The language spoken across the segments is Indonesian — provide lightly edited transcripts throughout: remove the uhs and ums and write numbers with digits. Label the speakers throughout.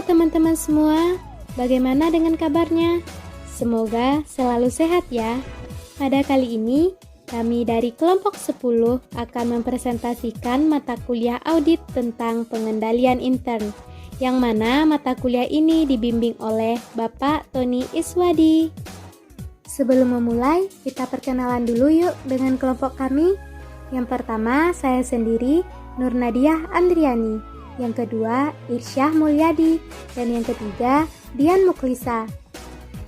Speaker 1: teman-teman semua, bagaimana dengan kabarnya? Semoga selalu sehat ya. Pada kali ini, kami dari kelompok 10 akan mempresentasikan mata kuliah audit tentang pengendalian intern, yang mana mata kuliah ini dibimbing oleh Bapak Tony Iswadi. Sebelum memulai, kita perkenalan dulu yuk dengan kelompok kami. Yang pertama, saya sendiri, Nur Nadiah Andriani. Yang kedua, Irsyah Mulyadi. Dan yang ketiga, Dian Mukhlisa.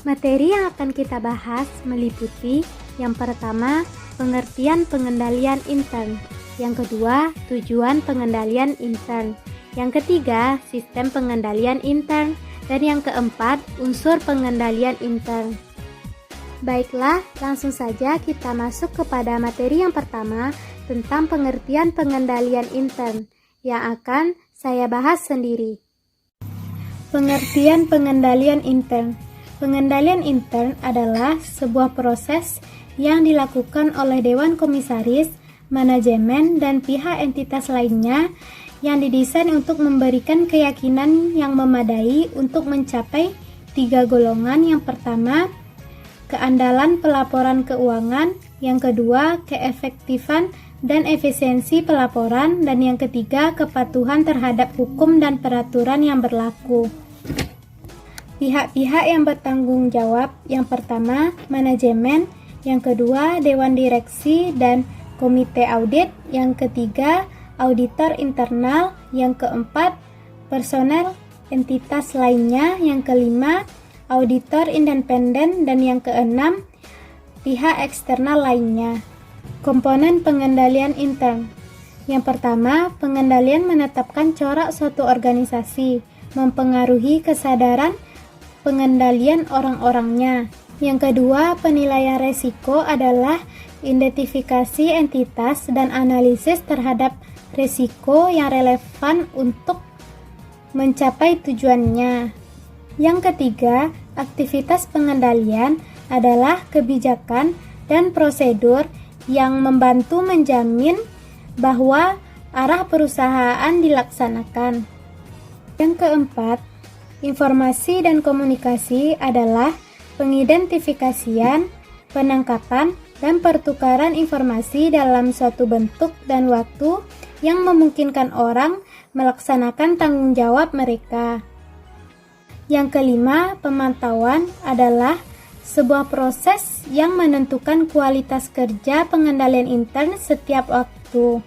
Speaker 1: Materi yang akan kita bahas meliputi yang pertama, pengertian pengendalian intern. Yang kedua, tujuan pengendalian intern. Yang ketiga, sistem pengendalian intern. Dan yang keempat, unsur pengendalian intern. Baiklah, langsung saja kita masuk kepada materi yang pertama tentang pengertian pengendalian intern yang akan saya bahas sendiri. Pengertian pengendalian intern. Pengendalian intern adalah sebuah proses yang dilakukan oleh Dewan Komisaris, manajemen, dan pihak entitas lainnya yang didesain untuk memberikan keyakinan yang memadai untuk mencapai 3 golongan. Yang pertama, keandalan pelaporan keuangan. Yang kedua, keefektifan dan efisiensi pelaporan. Dan yang ketiga, kepatuhan terhadap hukum dan peraturan yang berlaku. Pihak-pihak yang bertanggung jawab, yang pertama, manajemen. Yang kedua, dewan direksi dan komite audit. Yang ketiga, auditor internal. Yang keempat, personel entitas lainnya. Yang kelima, auditor independen. Dan yang keenam, pihak eksternal lainnya. Komponen pengendalian intern. Yang pertama, pengendalian menetapkan corak suatu organisasi, mempengaruhi kesadaran pengendalian orang-orangnya. Yang kedua, penilaian resiko adalah identifikasi entitas dan analisis terhadap resiko yang relevan untuk mencapai tujuannya. Yang ketiga, aktivitas pengendalian adalah kebijakan dan prosedur yang membantu menjamin bahwa arah perusahaan dilaksanakan. Yang keempat, informasi dan komunikasi adalah pengidentifikasian, penangkapan, dan pertukaran informasi dalam suatu bentuk dan waktu yang memungkinkan orang melaksanakan tanggung jawab mereka. Yang kelima, pemantauan adalah sebuah proses yang menentukan kualitas kerja pengendalian intern setiap waktu.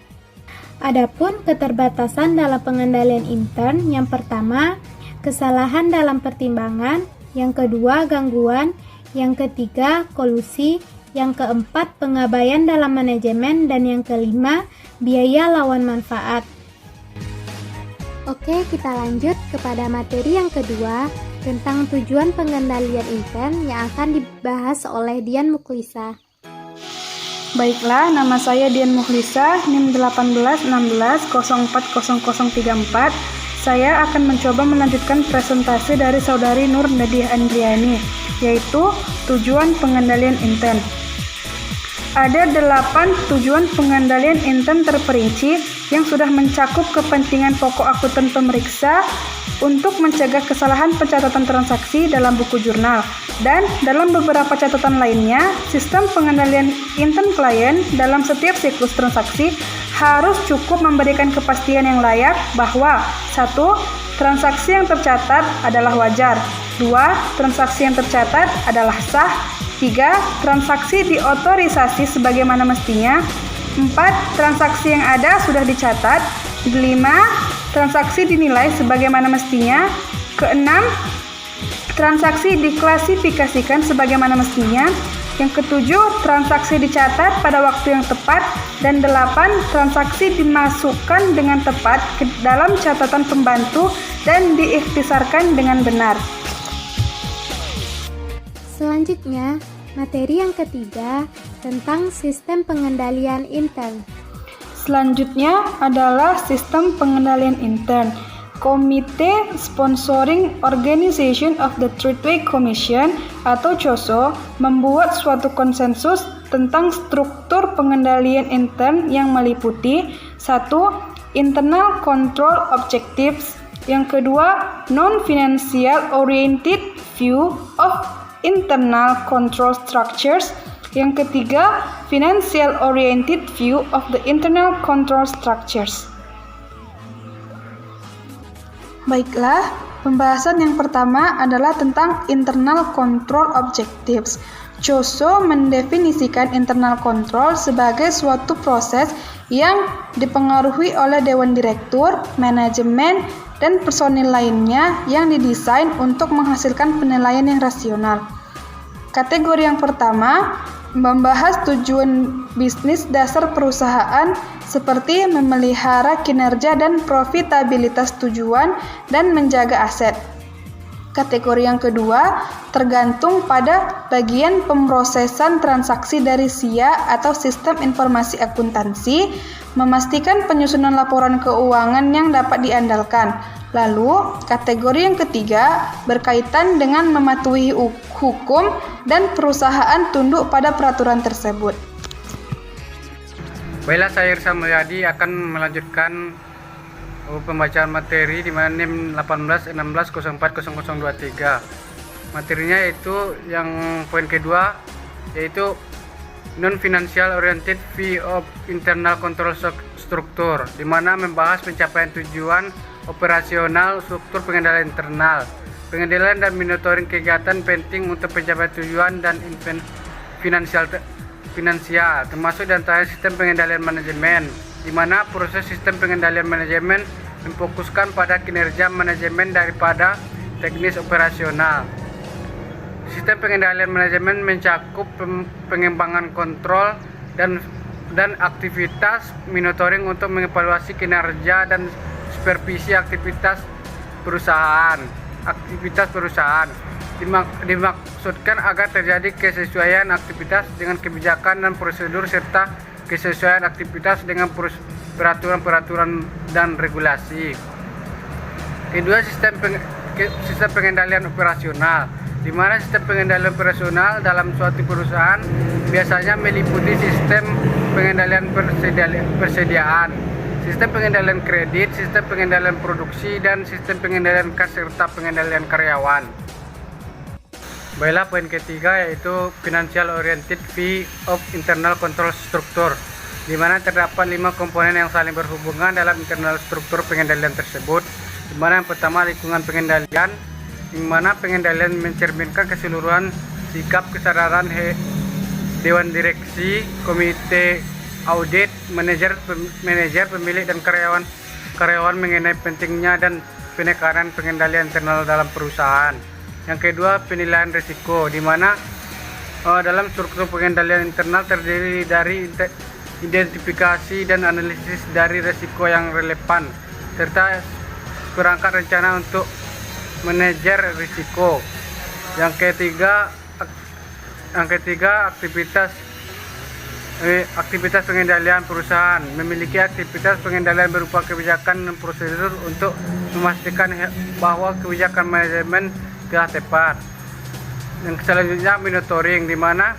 Speaker 1: Adapun keterbatasan dalam pengendalian intern, yang pertama, kesalahan dalam pertimbangan. Yang kedua, gangguan. Yang ketiga, kolusi. Yang keempat, pengabaian dalam manajemen. Dan yang kelima, biaya lawan manfaat. Oke, kita lanjut kepada materi yang kedua tentang tujuan pengendalian intern yang akan dibahas oleh Dian Mukhlisa.
Speaker 2: Baiklah, nama saya Dian Mukhlisa, NIM 1816040034. Saya akan mencoba melanjutkan presentasi dari saudari Nur Nadiah Andriani, yaitu tujuan pengendalian intern. Ada 8 tujuan pengendalian intern terperinci yang sudah mencakup kepentingan pokok akuntan pemeriksa untuk mencegah kesalahan pencatatan transaksi dalam buku jurnal. Dan dalam beberapa catatan lainnya, sistem pengendalian intern klien dalam setiap siklus transaksi harus cukup memberikan kepastian yang layak bahwa 1. Transaksi yang tercatat adalah wajar. 2. Transaksi yang tercatat adalah sah. 3. Transaksi diotorisasi sebagaimana mestinya. 4. Transaksi yang ada sudah dicatat. 5. Transaksi dinilai sebagaimana mestinya. Keenam, transaksi diklasifikasikan sebagaimana mestinya. Yang ketujuh, transaksi dicatat pada waktu yang tepat. Dan 8, transaksi dimasukkan dengan tepat ke dalam catatan pembantu dan diikhtisarkan dengan benar.
Speaker 1: Selanjutnya, materi yang ketiga tentang sistem pengendalian intern.
Speaker 2: Selanjutnya adalah sistem pengendalian intern. Komite Sponsoring Organization of the Treatway Commission atau COSO membuat suatu konsensus tentang struktur pengendalian intern yang meliputi 1. Internal Control Objectives. Yang kedua, non-financial oriented view of internal control structures. Yang ketiga, financial oriented view of the internal control structures. Baiklah, pembahasan yang pertama adalah tentang internal control objectives. Choso mendefinisikan internal control sebagai suatu proses yang dipengaruhi oleh dewan direktur, manajemen, dan personil lainnya yang didesain untuk menghasilkan penilaian yang rasional. Kategori yang pertama membahas tujuan bisnis dasar perusahaan seperti memelihara kinerja dan profitabilitas tujuan dan menjaga aset. Kategori yang kedua tergantung pada bagian pemrosesan transaksi dari SIA atau Sistem Informasi Akuntansi, memastikan penyusunan laporan keuangan yang dapat diandalkan. Lalu, kategori yang ketiga berkaitan dengan mematuhi hukum dan perusahaan tunduk pada peraturan tersebut.
Speaker 3: Baiklah, saya Irsa Mulyadi akan melanjutkan pembacaan materi di mana NIM 1816040023. Materinya yaitu yang poin kedua, yaitu non-financial oriented view of internal control structure, di mana membahas pencapaian tujuan operasional struktur pengendalian internal, pengendalian dan monitoring kegiatan penting untuk pencapaian tujuan dan finansial, termasuk diantaranya sistem pengendalian manajemen, di mana proses sistem pengendalian manajemen memfokuskan pada kinerja manajemen daripada teknis operasional. Sistem pengendalian manajemen mencakup pengembangan kontrol dan aktivitas monitoring untuk mengevaluasi kinerja dan supervisi aktivitas perusahaan. Dimaksudkan agar terjadi kesesuaian aktivitas dengan kebijakan dan prosedur serta kesesuaian aktivitas dengan peraturan-peraturan dan regulasi. Kedua, sistem pengendalian operasional, di mana sistem pengendalian operasional dalam suatu perusahaan biasanya meliputi sistem pengendalian persediaan, sistem pengendalian kredit, sistem pengendalian produksi, dan sistem pengendalian kas serta pengendalian karyawan. Baiklah, poin ketiga yaitu financial oriented view of internal control structure, di mana terdapat 5 komponen yang saling berhubungan dalam internal struktur pengendalian tersebut. Di mana yang pertama lingkungan pengendalian, di mana pengendalian mencerminkan keseluruhan sikap kesadaran dewan direksi, komite audit, manajer, pemilik dan karyawan mengenai pentingnya dan penekanan pengendalian internal dalam perusahaan. Yang kedua, penilaian risiko, di mana dalam struktur pengendalian internal terdiri dari identifikasi dan analisis dari risiko yang relevan serta perangkat rencana untuk manajer risiko. Yang ketiga, aktivitas pengendalian perusahaan, memiliki aktivitas pengendalian berupa kebijakan dan prosedur untuk memastikan bahwa kebijakan manajemen telah tepat. Yang selanjutnya, monitoring, di mana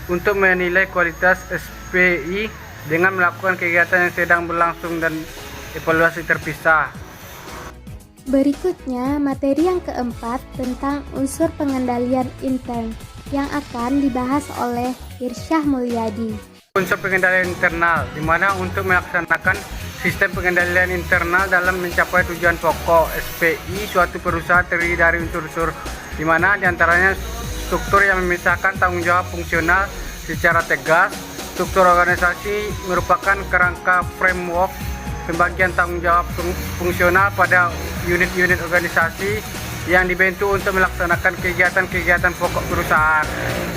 Speaker 3: untuk menilai kualitas SPI dengan melakukan kegiatan yang sedang berlangsung dan evaluasi terpisah.
Speaker 1: Berikutnya, materi yang keempat tentang unsur pengendalian intern yang akan dibahas oleh Irsyah Mulyadi.
Speaker 3: Unsur pengendalian internal, di mana untuk melaksanakan sistem pengendalian internal dalam mencapai tujuan pokok SPI suatu perusahaan terdiri dari unsur-unsur, di mana diantaranya struktur yang memisahkan tanggung jawab fungsional secara tegas. Struktur organisasi merupakan kerangka framework pembagian tanggung jawab fungsional pada unit-unit organisasi yang dibentuk untuk melaksanakan kegiatan-kegiatan pokok perusahaan.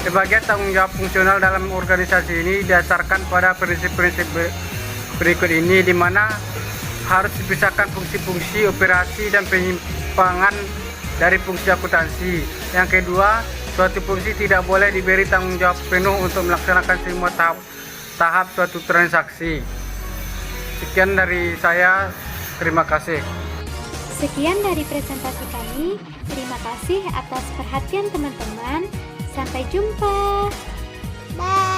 Speaker 3: Sebagian tanggung jawab fungsional dalam organisasi ini didasarkan pada prinsip-prinsip berikut ini, di mana harus dipisahkan fungsi-fungsi operasi dan penyimpangan dari fungsi akuntansi. Yang kedua, suatu fungsi tidak boleh diberi tanggung jawab penuh untuk melaksanakan semua tahap suatu transaksi. Sekian dari saya, terima kasih.
Speaker 1: Sekian dari presentasi kami. Terima kasih atas perhatian teman-teman. Sampai jumpa. Bye.